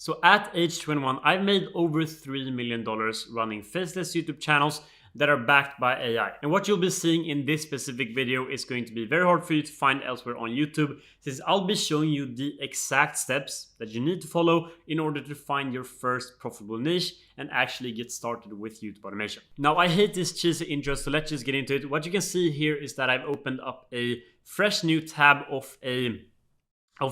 So at age 21, I've made over $3 million running faceless YouTube channels that are backed by AI. And what you'll be seeing in this specific video is going to be very hard for you to find elsewhere on YouTube, since I'll be showing you the exact steps that you need to follow in order to find your first profitable niche and actually get started with YouTube automation. Now, I hate this cheesy intro, so let's just get into it. What you can see here is that I've opened up a fresh new tab of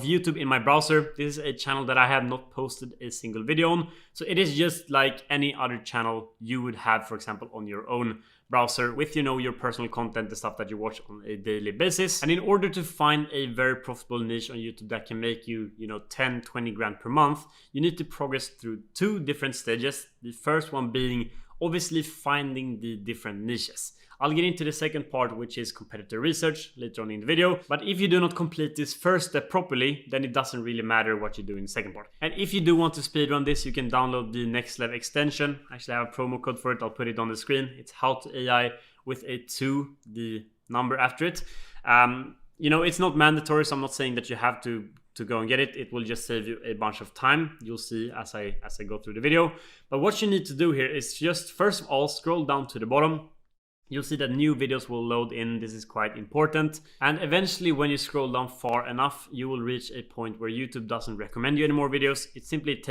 YouTube in my browser. This is a channel that I have not posted a single video on. So it is just like any other channel you would have, for example, on your own browser with, your personal content, the stuff that you watch on a daily basis. And in order to find a very profitable niche on YouTube that can make you, 10, 20 grand per month, you need to progress through two different stages. The first one being obviously finding the different niches. I'll get into the second part, which is competitor research, later on in the video. But if you do not complete this first step properly, then it doesn't really matter what you do in the second part. And if you do want to speedrun this, you can download the Next Level extension. Actually, I have a promo code for it. I'll put it on the screen. It's How to AI with a 2, the number after it. It's not mandatory, so I'm not saying that you have to go and get it. It will just save you a bunch of time. You'll see as I go through the video. But what you need to do here is just, first of all, scroll down to the bottom. You'll see that new videos will load in. This is quite important. And eventually, when you scroll down far enough, you will reach a point where YouTube doesn't recommend you any more videos. It simply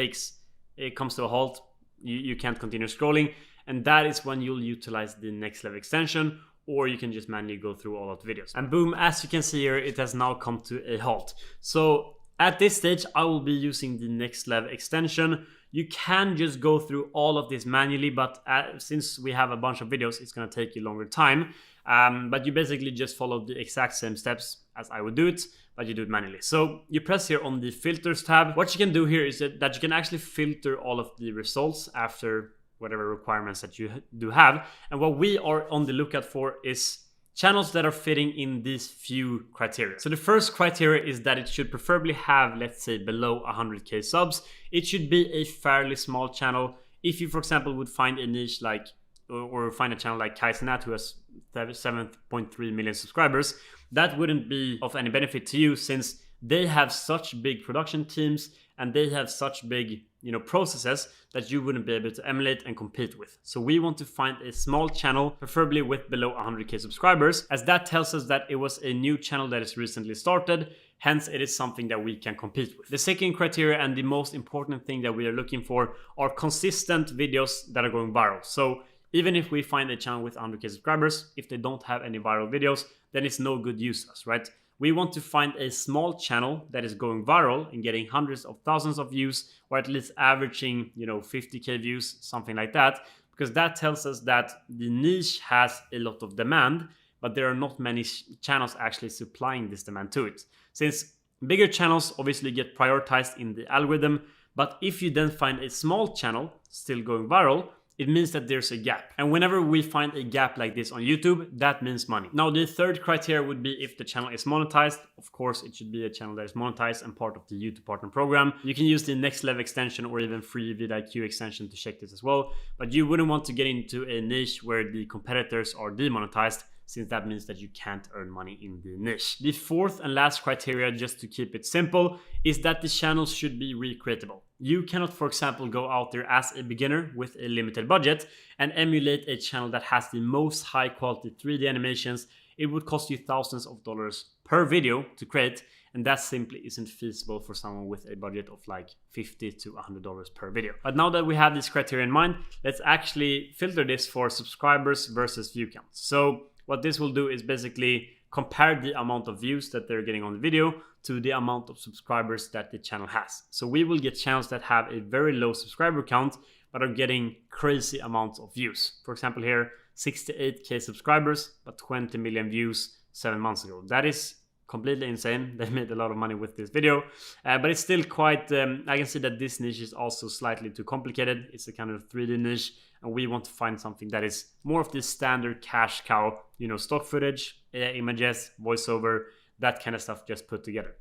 comes to a halt. You can't continue scrolling. And that is when you'll utilize the Next Level extension, or you can just manually go through all of the videos. And boom, as you can see here, it has now come to a halt. So at this stage, I will be using the Next Level extension. You can just go through all of this manually, but since we have a bunch of videos, it's going to take you longer time. But you basically just follow the exact same steps as I would do it, but you do it manually. So you press here on the filters tab. What you can do here is that you can actually filter all of the results after whatever requirements that you do have. And what we are on the lookout for is channels that are fitting in these few criteria. So the first criteria is that it should preferably have, let's say, below 100k subs. It should be a fairly small channel. If you, for example, would find a niche like, or find a channel like Kaizenat, who has 7.3 million subscribers, that wouldn't be of any benefit to you, since they have such big production teams and they have such big processes that you wouldn't be able to emulate and compete with. So we want to find a small channel, preferably with below 100k subscribers, as that tells us that it was a new channel that is recently started. Hence, it is something that we can compete with. The second criteria and the most important thing that we are looking for are consistent videos that are going viral. So even if we find a channel with 100k subscribers, if they don't have any viral videos, then it's no good use to us, right? We want to find a small channel that is going viral and getting hundreds of thousands of views, or at least averaging, 50k views, something like that, because that tells us that the niche has a lot of demand, but there are not many channels actually supplying this demand to it. Since bigger channels obviously get prioritized in the algorithm, but if you then find a small channel still going viral, it means that there's a gap. And whenever we find a gap like this on YouTube, that means money. Now, the third criteria would be if the channel is monetized. Of course, it should be a channel that is monetized and part of the YouTube Partner Program. You can use the Next Level extension or even free vidIQ extension to check this as well. But you wouldn't want to get into a niche where the competitors are demonetized, since that means that you can't earn money in the niche. The fourth and last criteria, just to keep it simple, is that the channel should be recreatable. You cannot, for example, go out there as a beginner with a limited budget and emulate a channel that has the most high quality 3D animations. It would cost you thousands of dollars per video to create, and that simply isn't feasible for someone with a budget of like $50 to $100 per video. But now that we have this criteria in mind, let's actually filter this for subscribers versus view counts. So what this will do is basically compare the amount of views that they're getting on the video to the amount of subscribers that the channel has. So we will get channels that have a very low subscriber count but are getting crazy amounts of views. For example here, 68k subscribers but 20 million views 7 months ago. That is completely insane. They made a lot of money with this video, but it's still quite, I can see that this niche is also slightly too complicated. It's a kind of 3D niche, and we want to find something that is more of this standard cash cow, stock footage, images, voiceover, that kind of stuff just put together.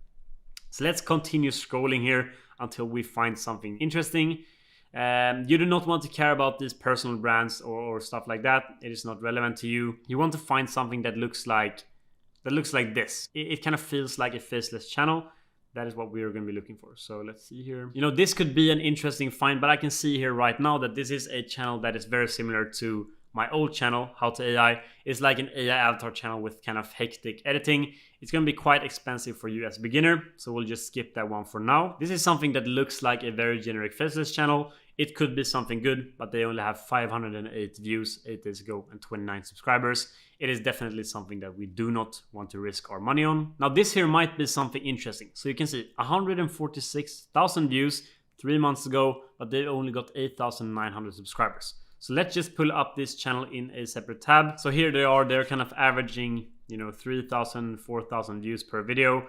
So let's continue scrolling here until we find something interesting. You do not want to care about these personal brands or stuff like that. It is not relevant to you. You want to find something that looks like this. It kind of feels like a faceless channel, That is what we are going to be looking for. So let's see here. You know, this could be an interesting find, but I can see here right now that this is a channel that is very similar to my old channel, How to AI. It's like an AI avatar channel with kind of hectic editing. It's going to be quite expensive for you as a beginner, so we'll just skip that one for now. This is something that looks like a very generic faceless channel. It could be something good, but they only have 508 views 8 days ago and 29 subscribers. It is definitely something that we do not want to risk our money on. Now this here might be something interesting. So you can see 146,000 views 3 months ago, but they only got 8,900 subscribers. So let's just pull up this channel in a separate tab. So here they are, they're kind of averaging, you know, 3,000, 4,000 views per video.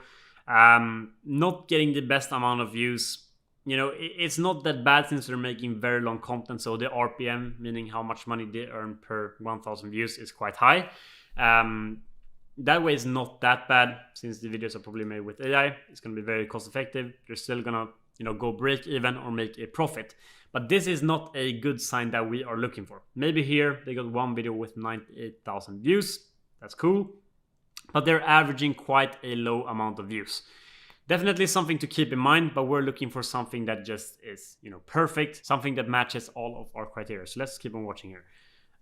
Not getting the best amount of views. You know, it's not that bad since they're making very long content. So the RPM, meaning how much money they earn per 1,000 views, is quite high. That way it's not that bad since the videos are probably made with AI. It's going to be very cost effective. They're still going to, you know, go break even or make a profit. But this is not a good sign that we are looking for. Maybe here they got one video with 98,000 views. That's cool. But they're averaging quite a low amount of views. Definitely something to keep in mind, but we're looking for something that just is, you know, perfect, something that matches all of our criteria. So let's keep on watching here.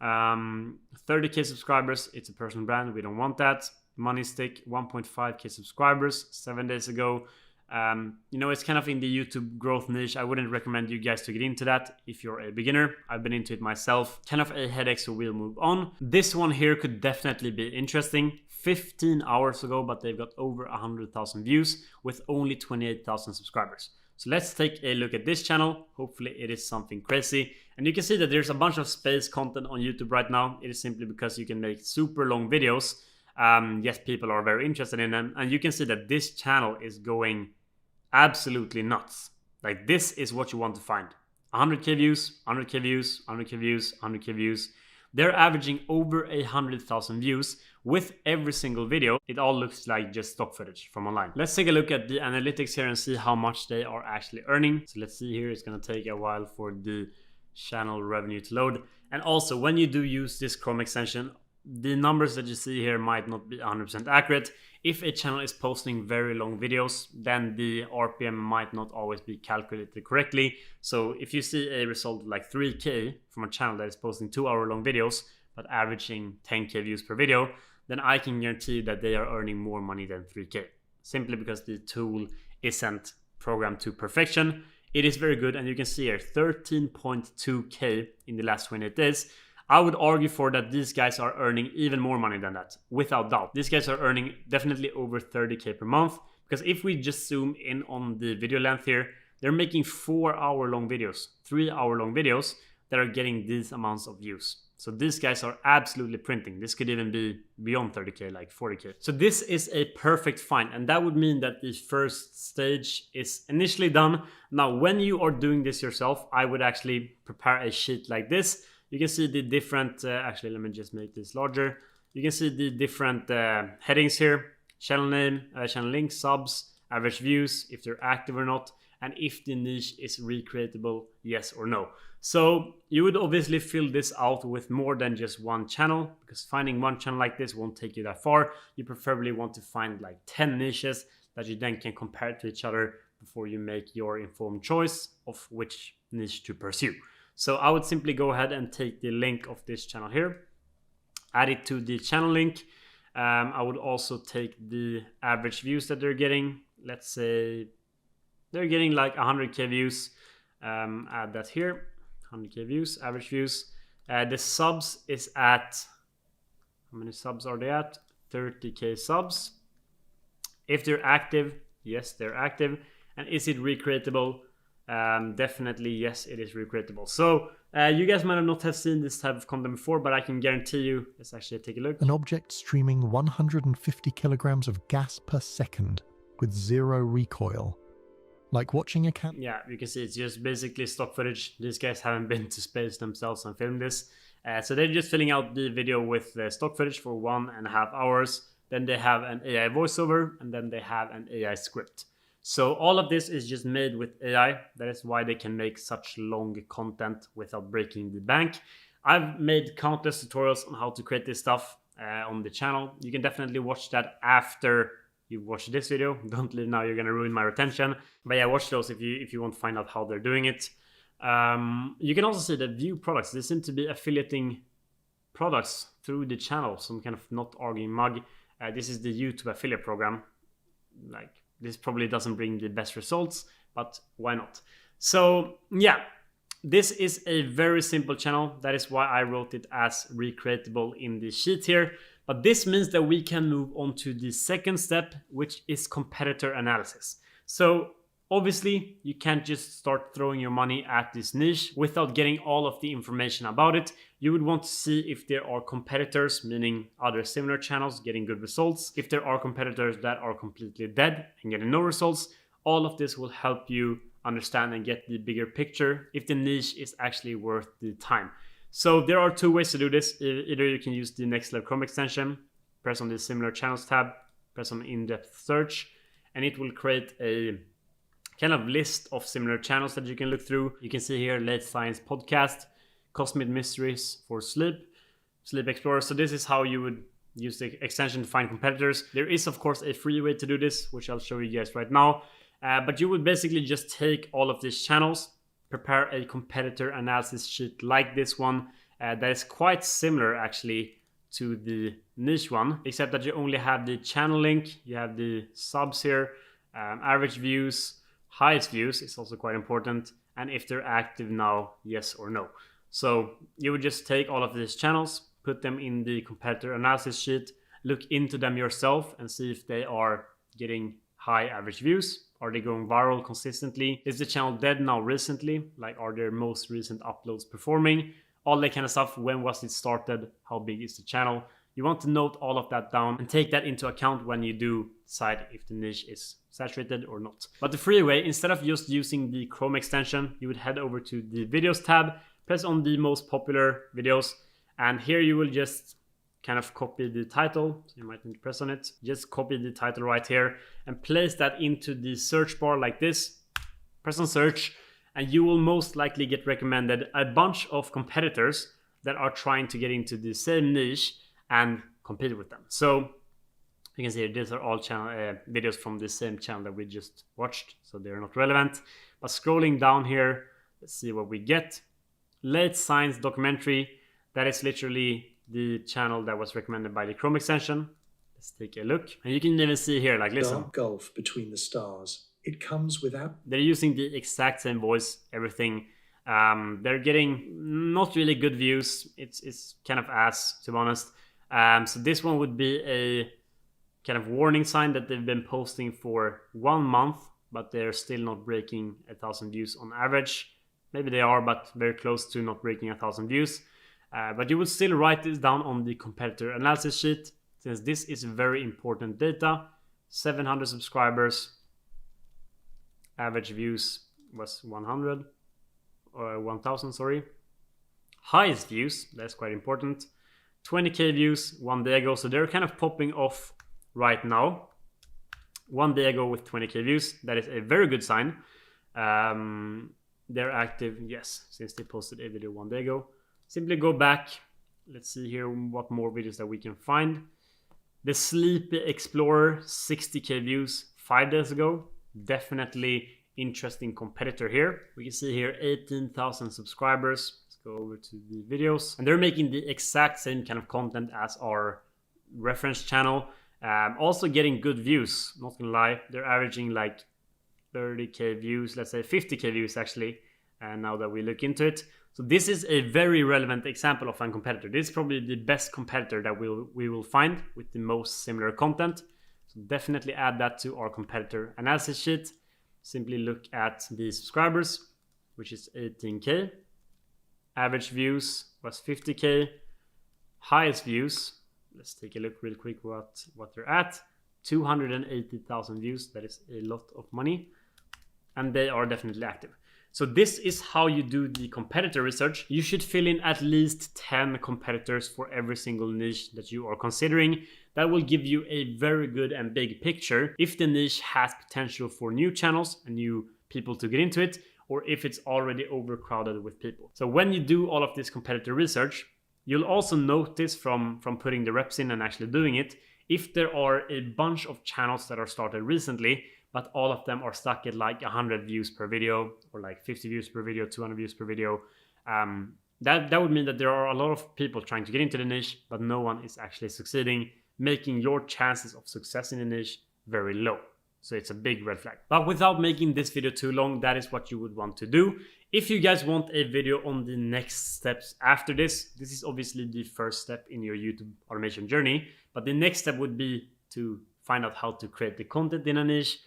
30k subscribers, it's a personal brand, we don't want that. Money Stick, 1.5k subscribers 7 days ago. You know, it's kind of in the YouTube growth niche. I wouldn't recommend you guys to get into that if you're a beginner. I've been into it myself. Kind of a headache, so we'll move on. This one here could definitely be interesting. 15 hours ago, but they've got over 100,000 views with only 28,000 subscribers. So let's take a look at this channel. Hopefully it is something crazy. And you can see that there's a bunch of space content on YouTube right now. It is simply because you can make super long videos. Yes, people are very interested in them. And you can see that this channel is going absolutely nuts. Like, this is what you want to find. 100k views, 100k views, 100k views, 100k views. They're averaging over 100,000 views with every single video. It all looks like just stock footage from online. Let's take a look at the analytics here and see how much they are actually earning. So let's see here. It's going to take a while for the channel revenue to load. And also, when you do use this Chrome extension, the numbers that you see here might not be 100% accurate. If a channel is posting very long videos, then the RPM might not always be calculated correctly. So if you see a result like 3k from a channel that is posting 2-hour long videos but averaging 10k views per video, then I can guarantee that they are earning more money than 3k, simply because the tool isn't programmed to perfection. It is very good, and you can see here 13.2k in the last 28 days. I would argue for that these guys are earning even more money than that, without doubt. These guys are earning definitely over 30k per month, because if we just zoom in on the video length here, they're making 4-hour long videos, 3-hour long videos that are getting these amounts of views. So these guys are absolutely printing. This could even be beyond 30k, like 40k. So this is a perfect find, and that would mean that the first stage is initially done. Now, when you are doing this yourself, I would actually prepare a sheet like this. You can see the different, actually, let me just make this larger. You can see the different headings here: channel name, channel link, subs, average views, if they're active or not, and if the niche is recreatable, yes or no. So you would obviously fill this out with more than just one channel, because finding one channel like this won't take you that far. You preferably want to find like 10 niches that you then can compare to each other before you make your informed choice of which niche to pursue. So I would simply go ahead and take the link of this channel here, add it to the channel link. I would also take the average views that they're getting. Let's say they're getting like 100k views. Add that here, 100k views, average views. The subs is at, how many subs are they at? 30k subs. If they're active, yes, they're active. And is it recreatable? Definitely, yes, it is recreatable. So you guys might not have seen this type of content before, but I can guarantee you, let's actually take a look. An object streaming 150 kilograms of gas per second with 0 recoil. Like watching a cat. Yeah, you can see it's just basically stock footage. These guys haven't been to space themselves and filmed this. So they're just filling out the video with stock footage for 1.5 hours. Then they have an AI voiceover, and then they have an AI script. So all of this is just made with AI. That is why they can make such long content without breaking the bank. I've made countless tutorials on how to create this stuff on the channel. You can definitely watch that after you watched this video. Don't leave now, you're gonna ruin my retention. But yeah, watch those if you want to find out how they're doing it. You can also see the view products. They seem to be affiliating products through the channel, some kind of not arguing mug. This is the YouTube affiliate program. Like, this probably doesn't bring the best results, but why not? So yeah, this is a very simple channel. That is why I wrote it as recreatable in the sheet here. But this means that we can move on to the second step, which is competitor analysis. So obviously, you can't just start throwing your money at this niche without getting all of the information about it. You would want to see if there are competitors, meaning other similar channels getting good results. If there are competitors that are completely dead and getting no results, all of this will help you understand and get the bigger picture if the niche is actually worth the time. So there are two ways to do this. Either you can use the Next Level Chrome extension, press on the similar channels tab, press on in-depth search, and it will create a kind of list of similar channels that you can look through. You can see here Late Science Podcast, Cosmic Mysteries for Sleep, Sleep Explorer. So this is how you would use the extension to find competitors. There is of course a free way to do this, which I'll show you guys right now. But you would basically just take all of these channels, prepare a competitor analysis sheet like this one that is quite similar actually to the niche one, except that you only have the channel link, you have the subs here, average views, highest views is also quite important, and if they're active now, yes or no. So you would just take all of these channels, put them in the competitor analysis sheet, look into them yourself and see if they are getting high average views. Are they going viral consistently? Is the channel dead now recently? Like, are their most recent uploads performing? All that kind of stuff. When was it started? How big is the channel? You want to note all of that down and take that into account when you do decide if the niche is saturated or not. But the free way, instead of just using the Chrome extension, you would head over to the videos tab, press on the most popular videos, and here you will just kind of copy the title. So you might need to press on it. Just copy the title right here and place that into the search bar like this. Press on search and you will most likely get recommended a bunch of competitors that are trying to get into the same niche and compete with them. So you can see here, these are all channel videos from the same channel that we just watched, so they're not relevant. But scrolling down here, let's see what we get. Late Science Documentary, that is literally the channel that was recommended by the Chrome extension. Let's take a look. And you can even see here, like, listen. Dark gulf between the stars. It comes without... They're using the exact same voice, everything. They're getting not really good views. It's kind of ass, to be honest. So this one would be a kind of warning sign that they've been posting for 1 month, but they're still not breaking 1,000 views on average. Maybe they are, but very close to not breaking 1,000 views. But you will still write this down on the competitor analysis sheet, since this is very important data. 700 subscribers, average views was 100 or 1,000, sorry. Highest views, that's quite important. 20k views 1 day ago, so they're kind of popping off right now. 1 day ago with 20k views, that is a very good sign. They're active, yes, since they posted a video 1 day ago. Simply go back. Let's see here what more videos that we can find. The Sleepy Explorer, 60k views 5 days ago. Definitely interesting competitor here. We can see here 18,000 subscribers. Let's go over to the videos. And they're making the exact same kind of content as our reference channel. Also getting good views, not gonna lie. They're averaging like 30k views, let's say 50k views actually. And now that we look into it. So this is a very relevant example of a competitor. This is probably the best competitor that we will find with the most similar content. So definitely add that to our competitor analysis sheet. Simply look at the subscribers, which is 18k. Average views was 50k. Highest views, let's take a look real quick what they're at. 280,000 views, that is a lot of money. And they are definitely active. So this is how you do the competitor research. You should fill in at least 10 competitors for every single niche that you are considering. That will give you a very good and big picture if the niche has potential for new channels and new people to get into it, or if it's already overcrowded with people. So when you do all of this competitor research, you'll also notice from putting the reps in and actually doing it, if there are a bunch of channels that are started recently, but all of them are stuck at like 100 views per video or like 50 views per video, 200 views per video, that would mean that there are a lot of people trying to get into the niche, but no one is actually succeeding, making your chances of success in the niche very low. So it's a big red flag. But without making this video too long, that is what you would want to do. If you guys want a video on the next steps after this is obviously the first step in your YouTube automation journey. But the next step would be to find out how to create the content in a niche,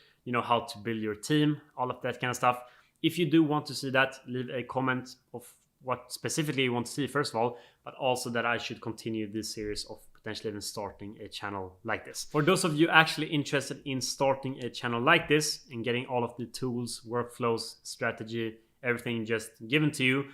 how to build your team, all of that kind of stuff. If you do want to see that, leave a comment of what specifically you want to see, first of all, but also that I should continue this series of potentially even starting a channel like this. For those of you actually interested in starting a channel like this and getting all of the tools, workflows, strategy, everything just given to you,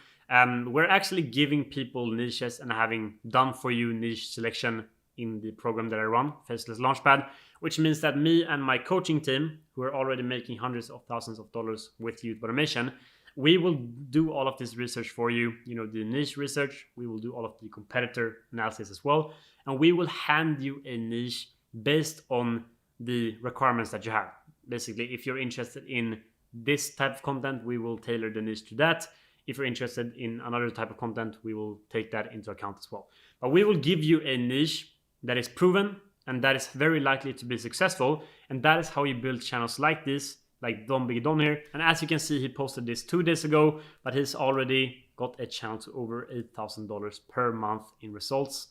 we're actually giving people niches and having done for you niche selection in the program that I run, Faceless Launchpad, which means that me and my coaching team, who are already making hundreds of thousands of dollars with YouTube automation, we will do all of this research for you, the niche research. We will do all of the competitor analysis as well. And we will hand you a niche based on the requirements that you have. Basically, if you're interested in this type of content, we will tailor the niche to that. If you're interested in another type of content, we will take that into account as well. But we will give you a niche that is proven and that is very likely to be successful. And that is how you build channels like this, like Don Big Don here. And as you can see, he posted this 2 days ago, but he's already got a channel to over $8,000 per month in results.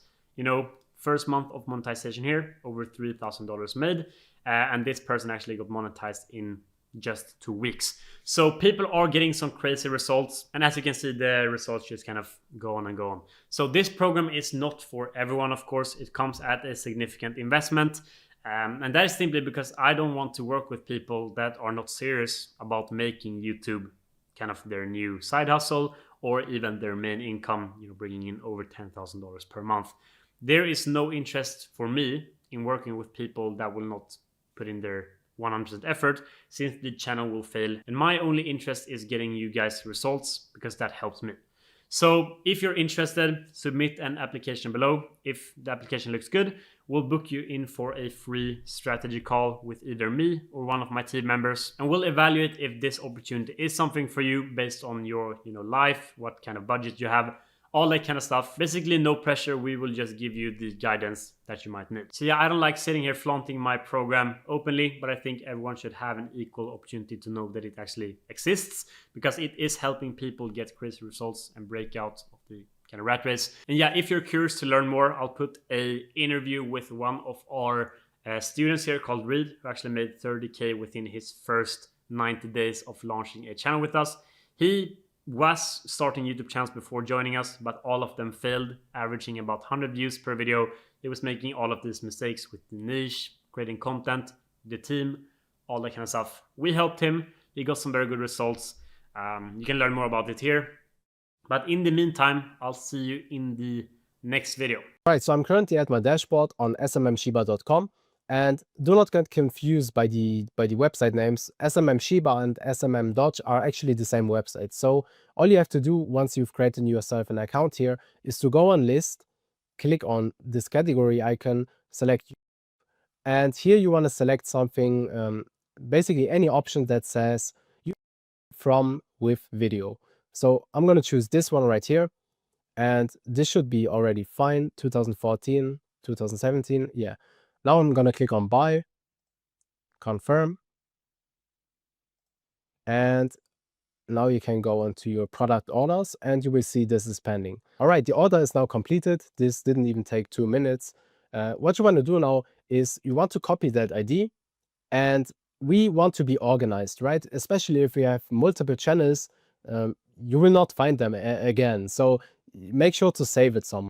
First month of monetization here, over $3,000 made. And this person actually got monetized in just 2 weeks. So people are getting some crazy results. And as you can see, the results just kind of go on and go on. So this program is not for everyone, of course. It comes at a significant investment. And that is simply because I don't want to work with people that are not serious about making YouTube kind of their new side hustle or even their main income, bringing in over $10,000 per month. There is no interest for me in working with people that will not put in their 100% effort, since the channel will fail. And my only interest is getting you guys results because that helps me. So if you're interested, submit an application below. If the application looks good, we'll book you in for a free strategy call with either me or one of my team members. And we'll evaluate if this opportunity is something for you based on your life, what kind of budget you have, all that kind of stuff. Basically, no pressure. We will just give you the guidance that you might need. So yeah, I don't like sitting here flaunting my program openly, but I think everyone should have an equal opportunity to know that it actually exists, because it is helping people get crazy results and break out of the kind of rat race. And yeah, if you're curious to learn more, I'll put an interview with one of our students here called Reed, who actually made 30K within his first 90 days of launching a channel with us. He was starting YouTube channels before joining us, but all of them failed, averaging about 100 views per video. He was making all of these mistakes with the niche, creating content, the team, all that kind of stuff. We helped him. He got some very good results. You can learn more about it here. But in the meantime, I'll see you in the next video. Right, so I'm currently at my dashboard on smmshiba.com. And do not get confused by the website names. SMM Shiba and SMM Dodge are actually the same website. So all you have to do once you've created yourself an account here is to go on list, click on this category icon, select, and here you want to select something, basically any option that says from with video. So I'm going to choose this one right here, and this should be already fine. 2014, 2017, yeah. Now I'm going to click on buy, confirm, and now you can go onto your product orders and you will see this is pending. All right, the order is now completed. This didn't even take 2 minutes. What you want to do now is you want to copy that ID, and we want to be organized, right? Especially if we have multiple channels, you will not find them again. So make sure to save it somewhere.